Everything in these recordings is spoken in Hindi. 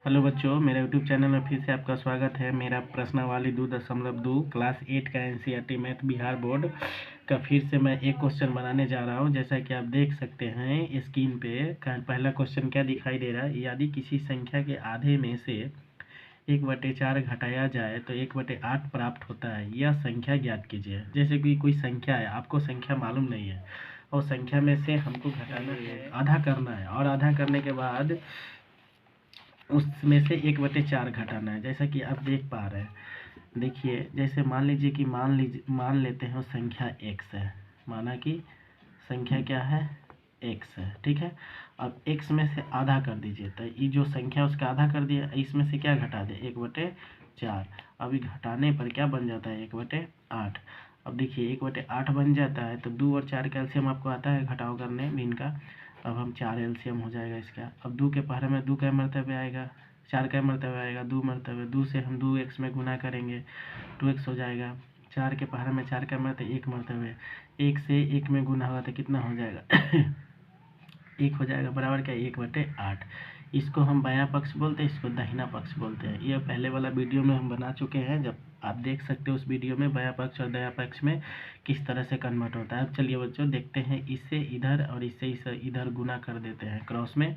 हेलो बच्चों, मेरे यूट्यूब चैनल में फिर से आपका स्वागत है। मेरा प्रश्नावली 2.2 क्लास 8 का एनसीईआरटी मैथ बिहार बोर्ड का फिर से मैं एक क्वेश्चन बनाने जा रहा हूं। जैसा कि आप देख सकते हैं स्क्रीन पे पहला क्वेश्चन क्या दिखाई दे रहा है। यदि किसी संख्या के आधे में से 1/4 घटाया जाए तो 1/8 प्राप्त होता है। यह संख्या ज्ञात कीजिए। जैसे कि कोई संख्या है, आपको संख्या मालूम नहीं है और संख्या में से हमको घटाना है, आधा करना है, और आधा करने के बाद उसमें से 1/4 घटाना है। जैसा कि आप देख पा रहे हैं, देखिए जैसे मान लेते हैं संख्या x है। माना कि संख्या क्या है, x है, ठीक है। अब x में से आधा कर दीजिए, तो ये जो संख्या है उसका आधा कर दिया, इसमें से क्या घटा दे, 1/4। अभी घटाने पर क्या बन जाता है, 1/8। अब देखिए 1/8 बन जाता है तो 2 और 4 का एलसीएम आपको आता है घटाव करने भिन्न का। अब हम 4 एलसीएम हो जाएगा इसका। अब 2 के पहले में 2 का मर्तबे आएगा, 4 का मर्तबे आएगा, 2 मर्तबे, 2 से हम 2x में गुना करेंगे, 2x हो जाएगा। 4 के पहले में 4 का मर्तबे 1 मर्तबे, 1 से 1 में गुना होगा तो कितना हो जाएगा 1 हो जाएगा, बराबर क्या, 1/8। इसको हम बायां पक्ष बोलते हैं, इसको दाहिना पक्ष बोलते हैं। ये पहले वाला वीडियो में हम बना चुके हैं, जब आप देख सकते हो उस वीडियो में बायां पक्ष और दायां पक्ष में किस तरह से कन्वर्ट होता है। अब चलिए बच्चों देखते हैं, इससे इधर और इससे इधर गुना कर देते हैं क्रॉस में।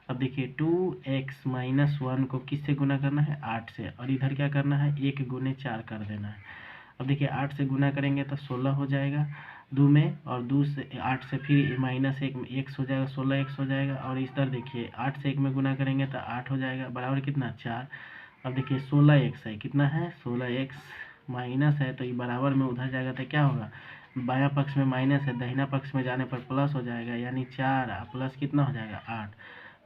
अब देखिए 2x - 1 को किससे गुना करना है, 8 से, और इधर क्या करना है, 1 गुने 4 कर देना है। अब देखिए 8 से गुना करेंगे तो 16 हो जाएगा 2 में, और 2 से 8 से फिर -1 x हो जाएगा, 16x हो जाएगा। और इधर देखिए 8 से 1 में गुना करेंगे तो 8 हो जाएगा, बराबर कितना, 4। अब देखिए 16x है, कितना है, 16x माइनस है तो ये बराबर में उधर जाएगा तो क्या होगा, बायां पक्ष में माइनस है, दाहिना पक्ष में जाने पर प्लस हो जाएगा, यानी 4 प्लस कितना हो जाएगा, 8।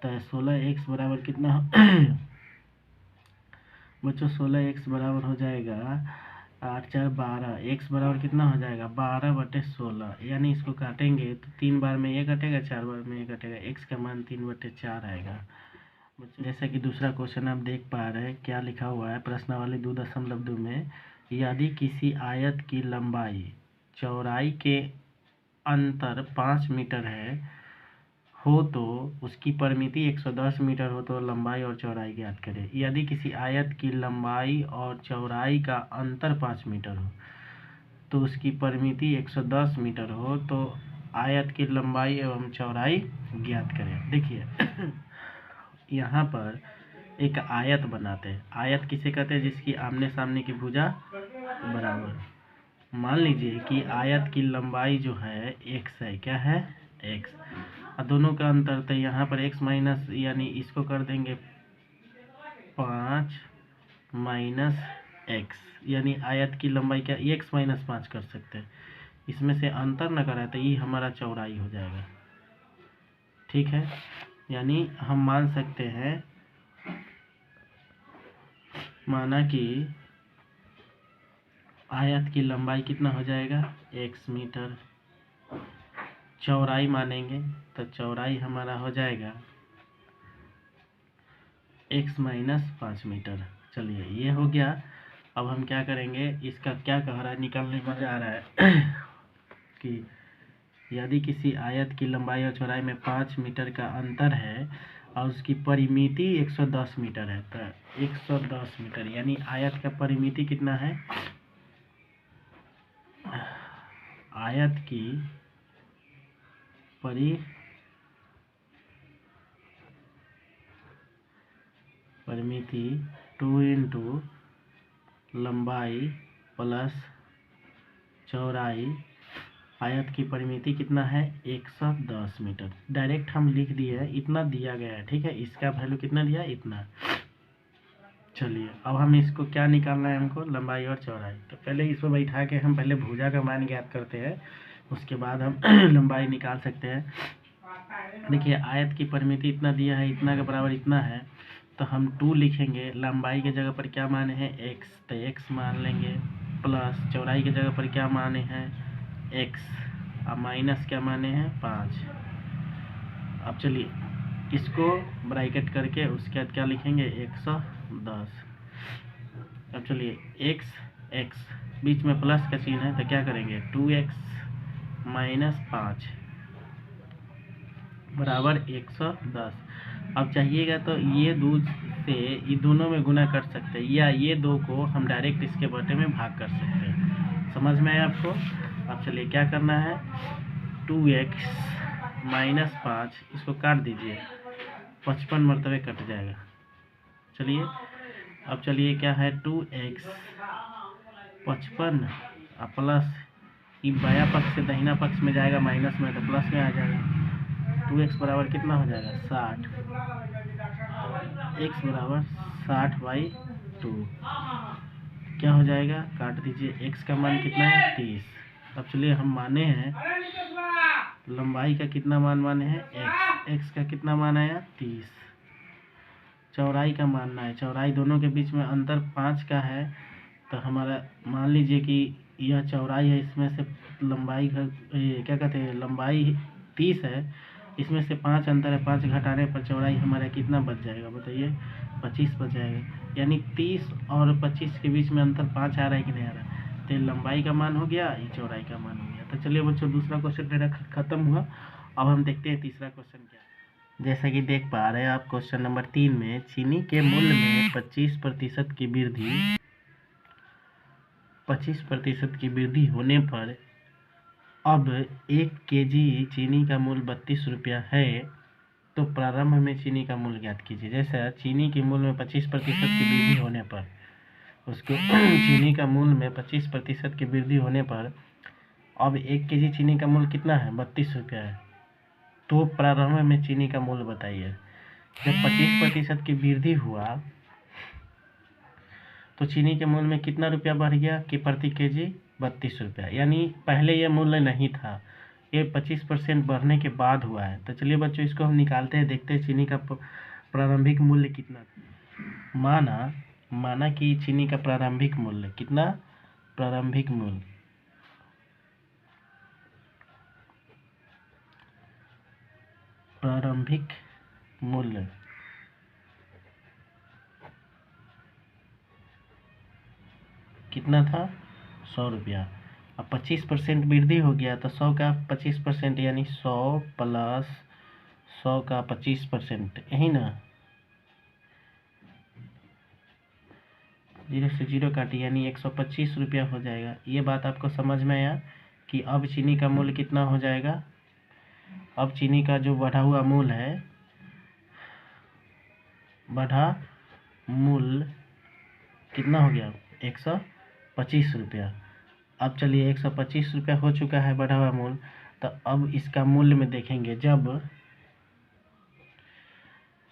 तो 16x बराबर कितना बच्चों 16x बराबर हो जाएगा 8 4 12, x बराबर कितना हो जाएगा, 12/16। यानी इसको काटेंगे तो 3 बार में ये कटेगा, 4 बार में ये कटेगा, x का मान 3/4 आएगा। जैसा कि दूसरा क्वेश्चन आप देख पा रहे हैं, क्या लिखा हुआ है प्रश्नावली 2.2 में। यदि किसी आयत की लंबाई चौड़ाई के अंतर 5 मीटर हो तो उसकी परिमिति 110 मीटर हो तो लंबाई और चौड़ाई ज्ञात करें। यदि किसी आयत की लंबाई और चौड़ाई का अंतर 5 मीटर हो तो उसकी परिमिति 110 मीटर हो तो आयत की लंबाई एवं चौड़ाई ज्ञात करें। देखिए यहाँ पर एक आयत बनाते हैं। आयत किसे कहते हैं, जिसकी आमने सामने की भुजा बराबर। मान लीजिए कि आयत की लंबाई जो है x है, क्या है, x, और दोनों का अंतर तो यहाँ पर x माइनस, यानी इसको कर देंगे 5 माइनस x, यानी आयत की लंबाई क्या, x - 5 कर सकते हैं। इसमें से अंतर न कराए तो ये हमारा चौड़ाई हो जाएगा, ठीक है। यानी हम मान सकते हैं, माना कि आयत की लंबाई कितना हो जाएगा, x मीटर, चौड़ाई मानेंगे तो चौड़ाई हमारा हो जाएगा x - 5 मीटर। चलिए ये हो गया। अब हम क्या करेंगे, इसका क्या कह रहा है, निकालने में जा रहा है कि यदि किसी आयत की लंबाई और चौड़ाई में 5 मीटर का अंतर है और उसकी परिमिति 110 मीटर है, तो 110 मीटर यानी आयत का परिमिति कितना है, आयत की परिमिति 2 इंटू लंबाई प्लस चौड़ाई, आयत की परिमिति कितना है, 110 मीटर। डायरेक्ट हम लिख दिए हैं, इतना दिया गया है, ठीक है। इसका वैल्यू कितना दिया, इतना। चलिए अब हम इसको क्या निकालना है, हमको लंबाई और चौड़ाई। तो पहले इसको बैठा के हम पहले भुजा का मान ज्ञात करते हैं, उसके बाद हम लंबाई निकाल सकते हैं। देखिए आयत की परिमिति इतना दिया है, इतना के बराबर इतना है, तो हम 2 लिखेंगे। लंबाई के जगह पर क्या माने हैं, x, तो x मान लेंगे, प्लस चौड़ाई के जगह पर क्या माने हैं, x, और माइनस क्या माने हैं, 5। अब चलिए इसको ब्रैकेट करके उसके बाद क्या लिखेंगे, 110। अब चलिए x बीच में प्लस का चिन्ह है तो क्या करेंगे, 2x - 5 बराबर 110। अब चाहिएगा तो ये 2 से ये दोनों में गुना कर सकते हैं, या ये दो को हम डायरेक्ट इसके बटे में भाग कर सकते हैं। समझ में आया आपको? अब चलिए क्या करना है, 2x - 5 इसको काट दीजिए, 55 मरतबे कट जाएगा। चलिए अब चलिए क्या है, 2x 55 प्लस ये बाया पक्ष से दाहिना पक्ष में जाएगा, माइनस में तो प्लस में आ जाएगा। 2x बराबर कितना हो जाएगा, 60। x बराबर 60/2 क्या हो जाएगा, काट दीजिए। x का मान कितना है, 30। अब चलिए हम माने हैं लंबाई का कितना मान माने हैं, x का कितना मान आया, 30। चौड़ाई का मानना है, चौड़ाई दोनों के बीच में अंतर 5 का है, तो हमारा मान लीजिए कि यह चौड़ाई है, इसमें से लंबाई क्या कहते हैं, लंबाई 30 है, इसमें से 5 अंतर है, 5 घटाने पर चौड़ाई हमारा कितना बच जाएगा, बताइए, 25 बच जाएगा। यानी 30 और 25 के बीच में अंतर 5 आ रहा है कि नहीं आ रहा है, तो लंबाई का मान हो गया, ये चौड़ाई का मान हो गया। तो चलिए बच्चों, दूसरा क्वेश्चन मेरा खत्म हुआ। अब हम देखते हैं तीसरा क्वेश्चन क्या है। जैसा कि देख पा रहे हैं आप, क्वेश्चन नंबर 3 में चीनी के मूल्य में 25% की वृद्धि होने पर अब 1 केजी चीनी का मूल्य 32 रुपया है, तो प्रारंभ में चीनी का मूल्य ज्ञात कीजिए। जैसा चीनी के मूल्य में 25% की वृद्धि होने पर उसको चीनी का मूल्य में 25% की वृद्धि होने पर अब 1 केजी चीनी का मूल्य कितना है, 32 रुपया है, तो प्रारंभ में चीनी का मूल्य बताइए। जब 25% की वृद्धि हुआ तो चीनी के मूल्य में कितना रुपया बढ़ गया कि प्रति केजी 32 रुपया, यानी पहले यह मूल्य नहीं था, ये 25% बढ़ने के बाद हुआ है। तो चलिए बच्चों, इसको हम निकालते हैं, देखते हैं चीनी का प्रारंभिक मूल्य कितना था। माना कि चीनी का प्रारंभिक मूल्य कितना, प्रारंभिक मूल्य कितना था, 100 रुपया। अब 25% वृद्धि हो गया, तो 100 का 25% यानी 100 प्लस 100 का 25%, यही ना, 0 से 0 काटी, यानी 125 रुपया हो जाएगा। ये बात आपको समझ में आया कि अब चीनी का मूल्य कितना हो जाएगा। अब चीनी का जो बढ़ा हुआ मूल्य है, बढ़ा मूल्य कितना हो गया, 125 रुपया। अब चलिए 125 रुपया हो चुका है बढ़ा हुआ मूल्य, तो अब इसका मूल्य में देखेंगे, जब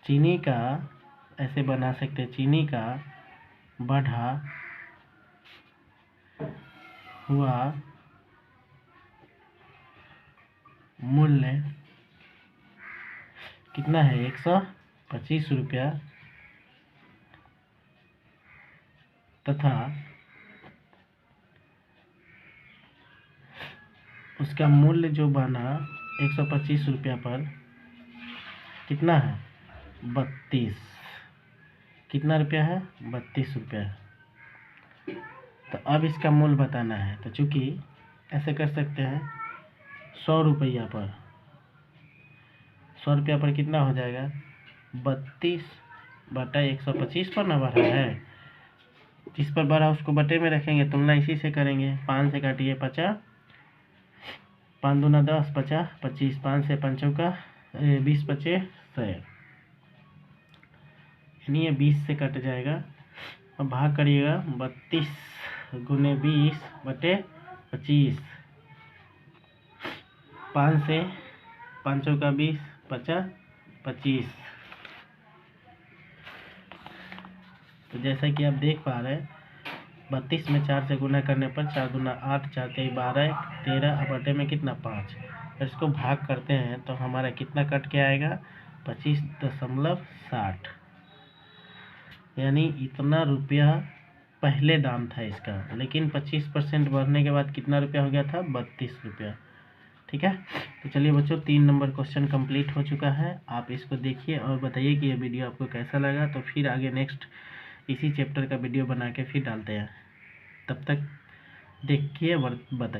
चीनी का, ऐसे बना सकते हैं, चीनी का बढ़ा हुआ मूल्य कितना है, 125 रुपया, तथा उसका मूल्य जो बना 125 रुपया पर कितना है, 32, कितना रुपया है, 32 रुपया। तो अब इसका मूल्य बताना है, तो चूंकि ऐसे कर सकते हैं, 100 रुपया पर, 100 रुपया पर कितना हो जाएगा, 32/125 पर ना बढ़ा है, जिस पर बढ़ा उसको बटे में रखेंगे, तुलना इसी से करेंगे। 5 से काटिए 50, 5 दूना 10, 50 25, 5 से 5 का 20 बचे 100, यानी ये 20 से कट जाएगा। अब भाग करिएगा, 32 गुने 20/25, 5 से 5 का 20, 50 25। तो जैसा कि आप देख पा रहे हैं, 32 में 4 से गुना करने पर 4 दूना 8, 4 तेई 12, 13, बटे में कितना 5। इसको भाग करते हैं तो हमारा कितना कट के आएगा, 25.60, यानी इतना रुपया पहले दाम था इसका, लेकिन 25% बढ़ने के बाद कितना रुपया हो गया था, 32 रुपया। ठीक है, तो चलिए बच्चों, 3 नंबर क्वेश्चन कंप्लीट हो चुका है। आप इसको देखिए और बताइए कि ये वीडियो आपको कैसा लगा, तो फिर आगे नेक्स्ट इसी चैप्टर का वीडियो बना के फिर डालते हैं। तब तक देखिए, बताइए।